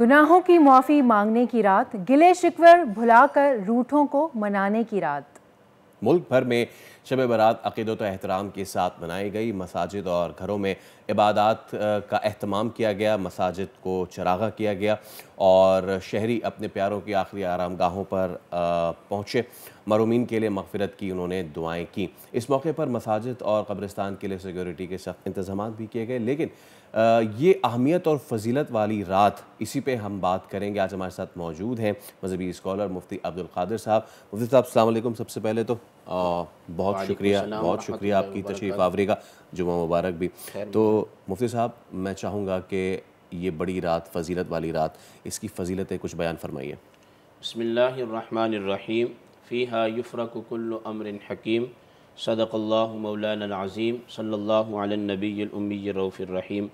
گناہوں کی معافی مانگنے کی رات، گلے شکوے بھلا کر روٹھوں کو منانے کی رات۔ ملک بھر میں شب برات عقیدت و احترام کے ساتھ منائی گئی۔ مساجد اور گھروں میں عبادات کا اہتمام کیا گیا، مساجد کو چراغاں کیا گیا اور شہری اپنے پیاروں کی آخری آرام گاہوں پر پہنچے۔ محرومین کے لیے مغفرت کی انہوں نے دعائیں کی۔ اس موقع پر مساجد اور قبرستان کے لیے سیکیورٹی کے سخت انتظامات بھی کیے گئے، لیکن یہ اہمیت اور فضیلت والی رات، اسی پہ ہم بات کریں گے۔ آج ہمارے ساتھ موجود ہیں مذہبی اسکالر مفتی عبدالقادر صاحب۔ مفتی صاحب السلام علیکم۔ سب سے پہلے تو بہت شکریہ آپ کی تشریف آوری کا، جمعہ مبارک بھی۔ تو مفتی صاحب میں چاہوں گا کہ یہ بڑی رات، فضیلت والی رات، اس کی فضیلتیں کچھ بیان فرمائیے۔ بسم اللہ الرحمن الرحیم، فیہا یفرق کل امر حکیم، صدق اللہ مولانا العظیم، صلی اللہ علی النبی الامی الرؤوف الرحیم۔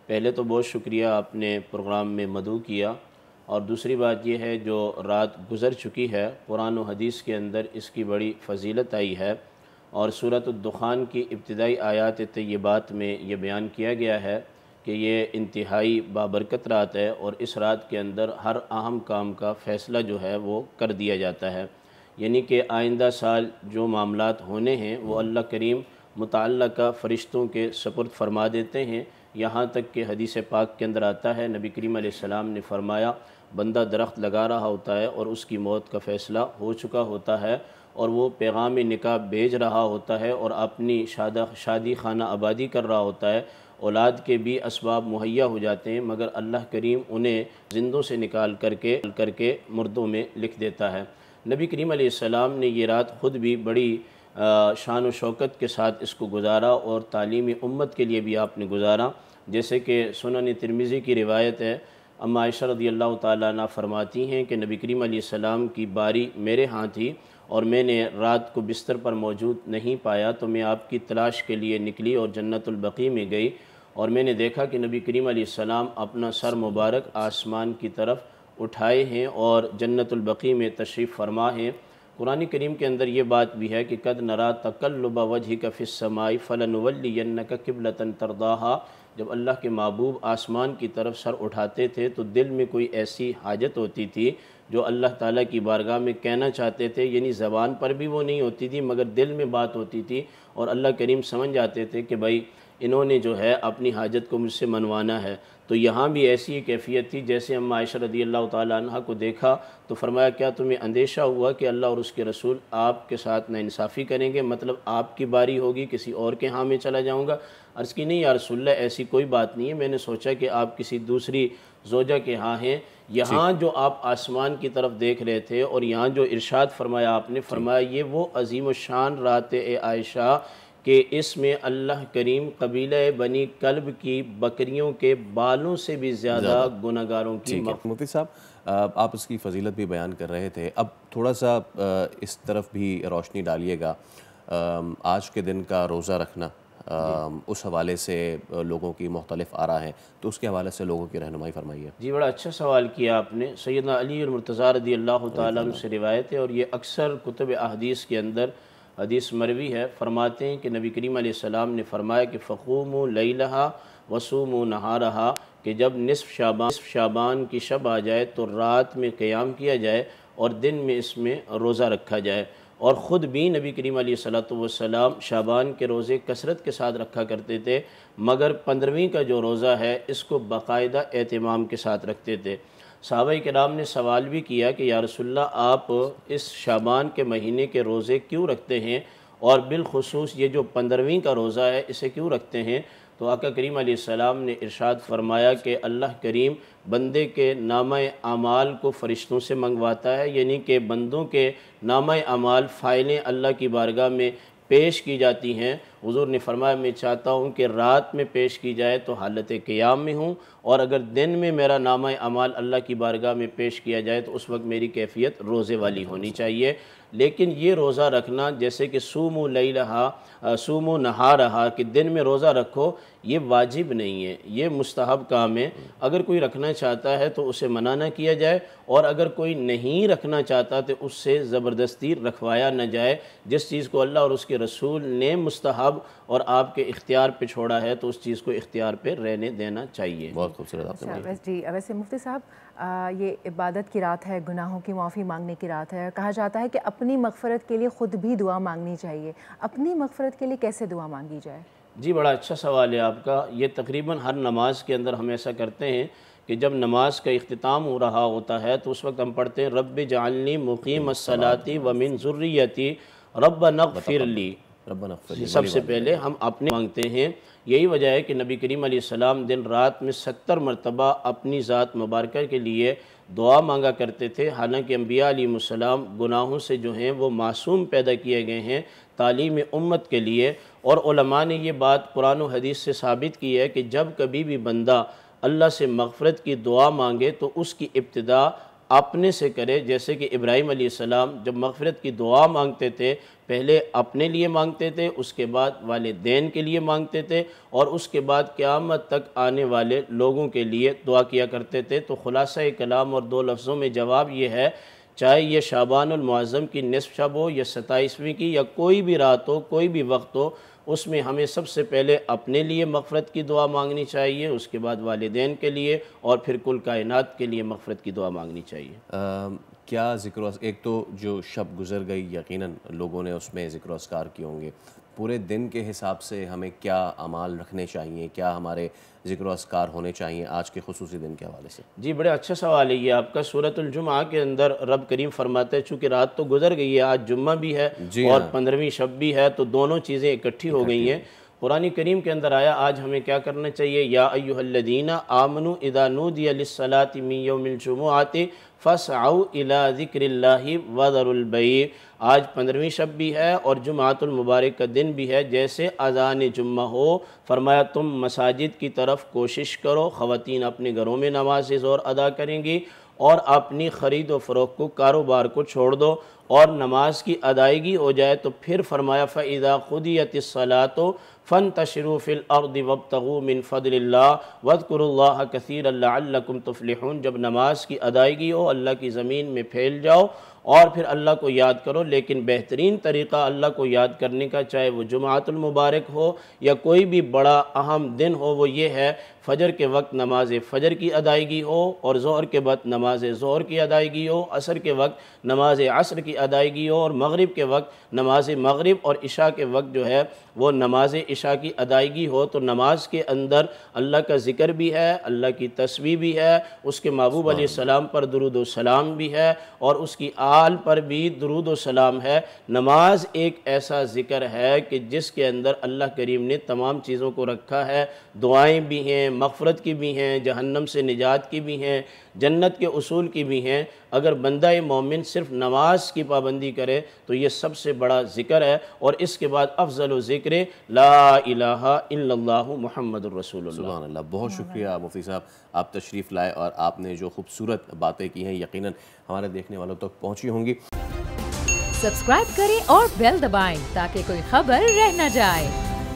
پہلے تو بہت شکریہ آپ نے پروگرام میں مدعو کیا، اور دوسری بات یہ ہے جو رات گزر چکی ہے، قرآن و حدیث کے اندر اس کی بڑی فضیلت آئی ہے، اور سورۃ الدخان کی ابتدائی آیات طیبات میں یہ بیان کیا گیا ہے کہ یہ انتہائی بابرکت رات ہے، اور اس رات کے اندر ہر اہم کام کا فیصلہ جو ہے وہ کر دیا جاتا ہے۔ یعنی کہ آئندہ سال جو معاملات ہونے ہیں وہ اللہ کریم متعلقہ فرشتوں کے سپرد فرما دیتے ہیں، یہاں تک کہ حدیث پاک کے اندر آتا ہے، نبی کریم علیہ السلام نے فرمایا بندہ درخت لگا رہا ہوتا ہے اور اس کی موت کا فیصلہ ہو چکا ہوتا ہے، اور وہ پیغام نکاح بھیج رہا ہوتا ہے اور اپنی شادی خانہ آبادی کر رہا ہوتا ہے، اولاد کے بھی اسباب مہیا ہو جاتے ہیں، مگر اللہ کریم انہیں زندوں سے نکال کر کے مردوں میں لکھ دیتا ہے۔ نبی کریم علیہ السلام نے یہ رات خود بھی بڑی شان و شوکت کے ساتھ اس کو گزارا، اور تعلیمی امت کے لیے بھی آپ نے گزارا۔ جیسے کہ سنن ترمذی کی روایت ہے، ام عائشہ رضی اللہ تعالیٰ عنہ فرماتی ہیں کہ نبی کریم علیہ السلام کی باری میرے ہاں تھی، اور میں نے رات کو بستر پر موجود نہیں پایا، تو میں آپ کی تلاش کے لیے نکلی اور جنت البقیع میں گئی، اور میں نے دیکھا کہ نبی کریم علیہ السلام اپنا سر مبارک آسمان کی طرف اٹھائے ہیں اور جنت البقیع میں تشریف فرما ہیں۔ قرآن کریم کے اندر یہ بات بھی ہے کہ قد نرا تقلب وجہک فی السماء فلنولینک قبلۃ ترضاھا۔ جب اللہ کے محبوب آسمان کی طرف سر اٹھاتے تھے تو دل میں کوئی ایسی حاجت ہوتی تھی جو اللہ تعالیٰ کی بارگاہ میں کہنا چاہتے تھے، یعنی زبان پر بھی وہ نہیں ہوتی تھی مگر دل میں بات ہوتی تھی، اور اللہ کریم سمجھ جاتے تھے کہ بھائی انہوں نے جو ہے اپنی حاجت کو مجھ سے منوانا ہے۔ تو یہاں بھی ایسی ایک کیفیت تھی، جیسے ام عائشہ رضی اللہ تعالیٰ عنہ کو دیکھا تو فرمایا کیا تمہیں اندیشہ ہوا کہ اللہ اور اس کے رسول آپ کے ساتھ ناانصافی کریں گے، مطلب آپ کی باری ہوگی، کسی اور کے ہاں میں چلا جاؤں گا؟ عرض کی نہیں یا رسول اللہ، ایسی کوئی بات نہیں ہے، میں نے سوچا کہ آپ کسی دوسری زوجہ کے ہاں ہیں۔ یہاں جو آپ آسمان کی طرف دیکھ رہے تھے، اور یہاں جو ارشاد فرمایا آپ نے، فرمایا یہ وہ عظیم الشان رات اے عائشہ کہ اس میں اللہ کریم قبیلہ بنی کلب کی بکریوں کے بالوں سے بھی زیادہ گناہگاروں کی مغفرت۔ مفتی صاحب آپ اس کی فضیلت بھی بیان کر رہے تھے، اب تھوڑا سا اس طرف بھی روشنی ڈالیے گا۔ آج کے دن کا روزہ رکھنا، اس حوالے سے لوگوں کی مختلف آراء ہیں، تو اس کے حوالے سے لوگوں کی رہنمائی فرمائیے۔ جی بڑا اچھا سوال کیا آپ نے۔ سیدنا علی المرتضیٰ رضی اللہ تعالیٰ عنہ سے روایت ہے، اور یہ اکثر کتب احادیث کے اندر حدیث مروی ہے، فرماتے ہیں کہ نبی کریم علیہ السلام نے فرمایا کہ فقوموا لیلہا وصوموا نہارہا، کہ جب نصف شعبان کی شب آ جائے تو رات میں قیام کیا جائے اور دن میں اس میں روزہ رکھا جائے۔ اور خود بھی نبی کریم علیہ السلام شعبان کے روزے کثرت کے ساتھ رکھا کرتے تھے، مگر 15ویں کا جو روزہ ہے اس کو باقاعدہ اہتمام کے ساتھ رکھتے تھے۔ صحابہ کرام نے سوال بھی کیا کہ یا رسول اللہ آپ اس شعبان کے مہینے کے روزے کیوں رکھتے ہیں، اور بالخصوص یہ جو 15ویں کا روزہ ہے اسے کیوں رکھتے ہیں؟ تو آقا کریم علیہ السلام نے ارشاد فرمایا کہ اللہ کریم بندے کے نامہ اعمال کو فرشتوں سے منگواتا ہے، یعنی کہ بندوں کے نامہ اعمال فائلیں اللہ کی بارگاہ میں پیش کی جاتی ہیں۔ حضور نے فرمایا میں چاہتا ہوں کہ رات میں پیش کی جائے تو حالت قیام میں ہوں، اور اگر دن میں میرا نامہ اعمال اللہ کی بارگاہ میں پیش کیا جائے تو اس وقت میری کیفیت روزے والی ہونی چاہیے۔ لیکن یہ روزہ رکھنا جیسے کہ صوموا لیلہا صوموا نہارہا کہ دن میں روزہ رکھو، یہ واجب نہیں ہے، یہ مستحب کام ہے۔ اگر کوئی رکھنا چاہتا ہے تو اسے منع نہ کیا جائے، اور اگر کوئی نہیں رکھنا چاہتا تو اس سے زبردستی رکھوایا نہ جائے۔ جس چیز کو اللہ اور اس کے رسول نے مستحب انتخاب اور آپ کے اختیار پہ چھوڑا ہے تو اس چیز کو اختیار پہ رہنے دینا چاہیے۔ بہت خوبصورت آپ نے جی ویسے مفتی صاحب یہ عبادت کی رات ہے، گناہوں کی معافی مانگنے کی رات ہے، کہا جاتا ہے کہ اپنی مغفرت کے لیے خود بھی دعا مانگنی چاہیے، اپنی مغفرت کے لیے کیسے دعا مانگی جائے؟ جی بڑا اچھا سوال ہے آپ کا۔ یہ تقریباً ہر نماز کے اندر ہم ایسا کرتے ہیں کہ جب نماز کا اختتام ہو رہا ہوتا ہے تو اس وقت ہم پڑھتے ہیں رب جعلنی مقیم الصلاۃ ومن ذریتی ربنا اغفر لی۔ سب سے پہلے ہم اپنے مانگتے ہیں۔ یہی وجہ ہے کہ نبی کریم علیہ السلام دن رات میں 70 مرتبہ اپنی ذات مبارکہ کے لیے دعا مانگا کرتے تھے، حالانکہ انبیاء علیہ السلام گناہوں سے جو ہیں وہ معصوم پیدا کیے گئے ہیں تعلیم امت کے لیے، اور علماء نے یہ بات قرآن و حدیث سے ثابت کی ہے کہ جب کبھی بھی بندہ اللہ سے مغفرت کی دعا مانگے تو اس کی ابتدا اپنے سے کرے، جیسے کہ ابراہیم علیہ السلام جب مغفرت کی دعا مانگتے تھے پہلے اپنے لیے مانگتے تھے، اس کے بعد والدین کے لیے مانگتے تھے، اور اس کے بعد قیامت تک آنے والے لوگوں کے لیے دعا کیا کرتے تھے۔ تو خلاصہ کلام اور 2 لفظوں میں جواب یہ ہے، چاہے یہ شعبان المعظم کی نصف شب ہو یا 27ویں کی یا کوئی بھی رات ہو، کوئی بھی وقت ہو، اس میں ہمیں سب سے پہلے اپنے لیے مغفرت کی دعا مانگنی چاہیے، اس کے بعد والدین کے لیے، اور پھر کل کائنات کے لیے مغفرت کی دعا مانگنی چاہیے۔ کیا ذکر و ایک تو جو شب گزر گئی یقیناً لوگوں نے اس میں ذکر و اذکار کیے ہوں گے، پورے دن کے حساب سے ہمیں کیا اعمال رکھنے چاہیے، کیا ہمارے ذکر و اذکار ہونے چاہیے آج کے خصوصی دن کے حوالے سے؟ جی بڑے اچھا سوال ہے یہ آپ کا۔ سورۃ الجمعہ کے اندر رب کریم فرماتا ہے چونکہ رات تو گزر گئی ہے، آج جمعہ بھی ہے اور 15ویں شب بھی ہے، تو دونوں چیزیں اکٹھی ہو گئی ہیں۔ قرآن کریم کے اندر آیا آج ہمیں کیا کرنا چاہیے، یا ایھا الذین آمنوا اذا نودی للصلاۃ من یوم الجمعۃ فاسعوا الی ذکر اللہ وذروا البیع۔ آج 15ویں شب بھی ہے اور جمعۃ المبارک کا دن بھی ہے، جیسے اذان جمعہ ہو فرمایا تم مساجد کی طرف کوشش کرو، خواتین اپنے گھروں میں نماز ظہر ادا کریں گی، اور اپنی خرید و فروخت کو، کاروبار کو چھوڑ دو، اور نماز کی ادائیگی ہو جائے تو پھر فرمایا فَإِذَا قُضِيَتِ الصَّلَاةُ فَانْتَشِرُوا فِي الْأَرْضِ وَابْتَغُوا مِنْ فَضْلِ اللَّهِ وَاذْكُرُوا اللَّهَ كَثِيرًا لَعَلَّكُمْ تُفْلِحُونَ۔ جب نماز کی ادائیگی ہو اللہ کی زمین میں پھیل جاؤ اور پھر اللہ کو یاد کرو، لیکن بہترین طریقہ اللہ کو یاد کرنے کا، چاہے وہ جمعۃ المبارک ہو یا کوئی بھی بڑا اہم دن ہو، وہ یہ ہے فجر کے وقت نماز فجر کی ادائیگی ہو، اور ظہر کے وقت نماز ظہر کی ادائیگی ہو، عصر کے وقت نماز عصر کی ادائیگی ہو، اور مغرب کے وقت نماز مغرب، اور عشاء کے وقت جو ہے وہ نماز عشاء کی ادائیگی ہو۔ تو نماز کے اندر اللہ کا ذکر بھی ہے، اللہ کی تسبیح بھی ہے، اس کے محبوب علیہ السلام پر درود و سلام بھی ہے، اور اس کی آل پر بھی درود و سلام ہے۔ نماز ایک ایسا ذکر ہے کہ جس کے اندر اللہ کریم نے تمام چیزوں کو رکھا ہے، دعائیں بھی ہیں، مغفرت کی بھی ہیں، جہنم سے نجات کی بھی ہیں، جنت کے اصول کی بھی ہیں۔ اگر بندہ مومن صرف نماز کی پابندی کرے تو یہ سب سے بڑا ذکر ہے، اور اس کے بعد افضل و ذکر لا الہ الا اللہ محمد الرسول اللہ۔ سبحان اللہ، بہت شکریہ مفتی صاحب، آپ تشریف لائے اور آپ نے جو خوبصورت باتیں کی ہیں یقیناً ہمارے دیکھنے والوں تک پہنچی ہوں گی۔ سبسکرائب کریں اور بیل دبائیں تاکہ کوئی خبر رہ نہ جائے۔